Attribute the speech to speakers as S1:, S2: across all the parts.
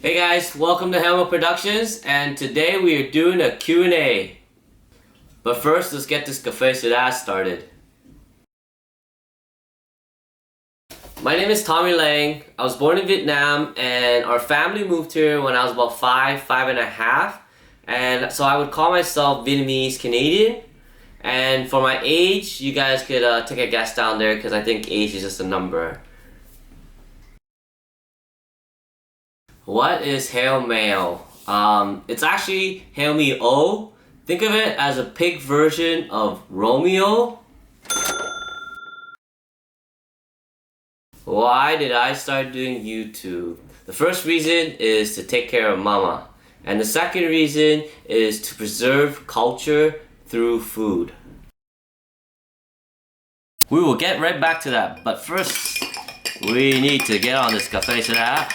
S1: Hey guys, welcome to Heomeoproductions, and today we are doing a Q&A. But first, let's get this Cafesuada started. My name is Tommy Lang. I was born in Vietnam, and our family moved here when I was about five and a half. And so I would call myself Vietnamese Canadian. And for my age, you guys could take a guess down there because I think age is just a number. What is Heomeo? It's actually Heomeo. Think of it as a pig version of Romeo. Why did I start doing YouTube? The first reason is to take care of mama. And the second reason is to preserve culture through food. We will get right back to that, but first we need to get on this Cafesuada.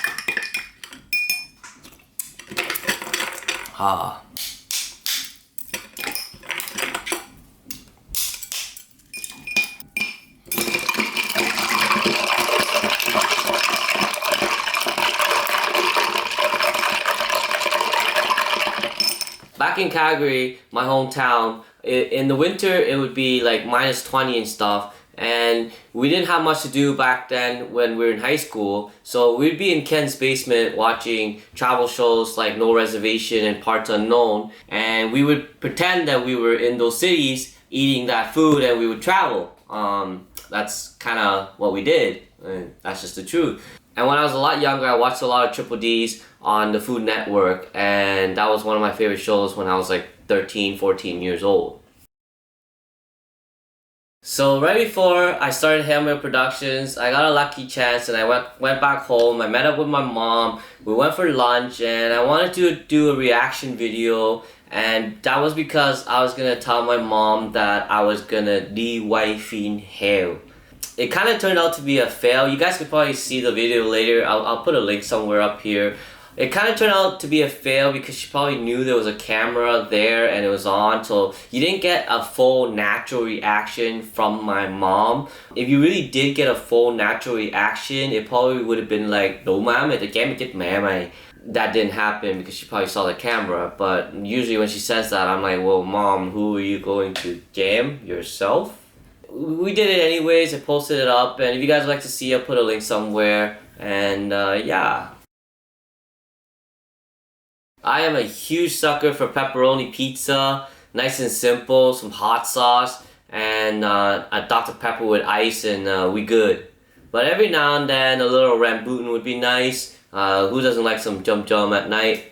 S1: Back in Calgary, my hometown, in the winter it would be like -20 and stuff, and we didn't have much to do back then when we were in high school, so we'd be in Ken's basement watching travel shows like No Reservation and Parts Unknown, and we would pretend that we were in those cities eating that food and we would travel. That's kind of what we did, and that's just the truth. And when I was a lot younger, I watched a lot of Triple D's on the Food Network, and that was one of my favorite shows when I was like 13, 14 years old. So right before I started Heomeoproductions, I got a lucky chance and I went back home. I met up with my mom, we went for lunch, and I wanted to do a reaction video, and that was because I was gonna tell my mom that I was gonna đi quay phim heo. It kind of turned out to be a fail. You guys could probably see the video later. I'll put a link somewhere up here. It kind of turned out to be a fail because she probably knew there was a camera there and it was on, so you didn't get a full natural reaction from my mom. If you really did get a full natural reaction, it probably would have been like, "Đủ má mày, tao chém mày chết mẹ mày." That didn't happen because she probably saw the camera, but usually when she says that, I'm like, "Well, mom, who are you going to jam? Yourself?" We did it anyways. I posted it up, and if you guys would like to see, I'll put a link somewhere, and yeah. I am a huge sucker for pepperoni pizza, nice and simple, some hot sauce, and a Dr. Pepper with ice, and we good. But every now and then, a little rambutan would be nice. Who doesn't like some jum at night?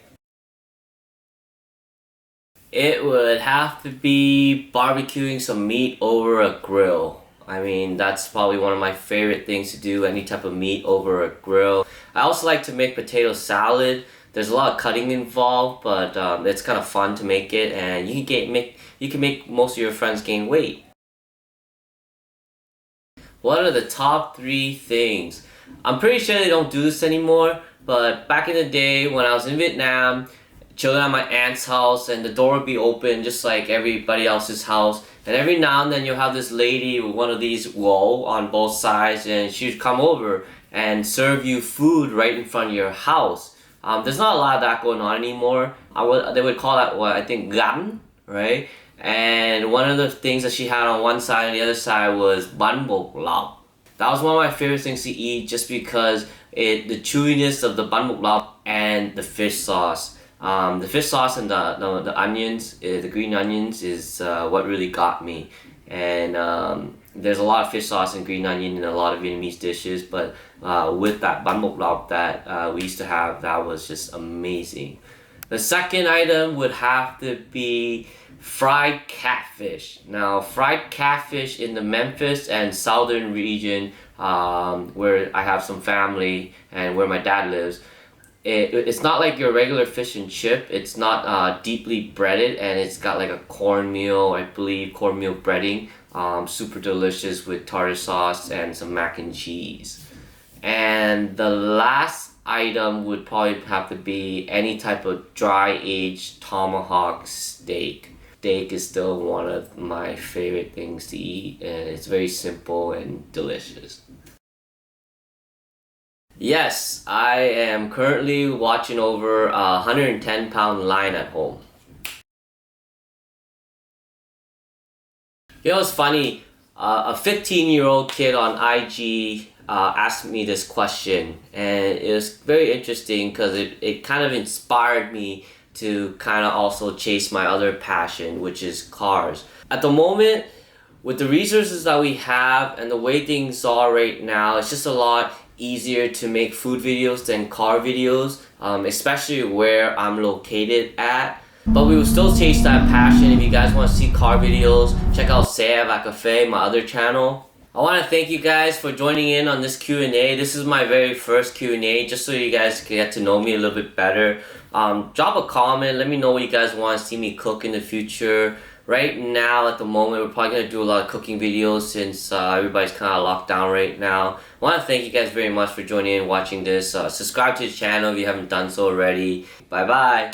S1: It would have to be barbecuing some meat over a grill. I mean, that's probably one of my favorite things to do, any type of meat over a grill. I also like to make potato salad. There's a lot of cutting involved, but it's kind of fun to make it, and you can make most of your friends gain weight. What are the top 3 things? I'm pretty sure they don't do this anymore, but back in the day when I was in Vietnam, chilling at my aunt's house, and the door would be open just like everybody else's house, and every now and then you'll have this lady with one of these wool on both sides, and she would come over and serve you food right in front of your house. There's not a lot of that going on anymore. They would call that, what, I think, gan, right? And one of the things that she had on one side and the other side was bánh bột lọc. That was one of my favorite things to eat just because the chewiness of the bánh bột lọc and the fish sauce. The fish sauce and the onions, the green onions, is what really got me. And there's a lot of fish sauce and green onion in a lot of Vietnamese dishes, but with that bánh bột lọc that we used to have, that was just amazing. The second item would have to be fried catfish. Now, fried catfish in the Memphis and southern region, where I have some family and where my dad lives, it's not like your regular fish and chip. It's not deeply breaded, and it's got like a cornmeal, I believe, cornmeal breading. Super delicious with tartar sauce and some mac and cheese. And the last item would probably have to be any type of dry aged tomahawk steak. Steak is still one of my favorite things to eat, and it's very simple and delicious. Yes, I am currently watching over a 110-pound lion at home. You know, it's funny, a 15-year-old kid on IG asked me this question, and it was very interesting because it kind of inspired me to kind of also chase my other passion, which is cars. At the moment, with the resources that we have and the way things are right now, it's just a lot easier to make food videos than car videos, especially where I'm located at. But we will still chase that passion. If you guys want to see car videos, check out CHUYện, my other channel. I want to thank you guys for joining in on this Q&A. This is my very first Q&A, just so you guys can get to know me a little bit better. Drop a comment, let me know what you guys want to see me cook in the future. Right now, at the moment, we're probably going to do a lot of cooking videos since everybody's kind of locked down right now. I want to thank you guys very much for joining in and watching this. Subscribe to the channel if you haven't done so already. Bye bye.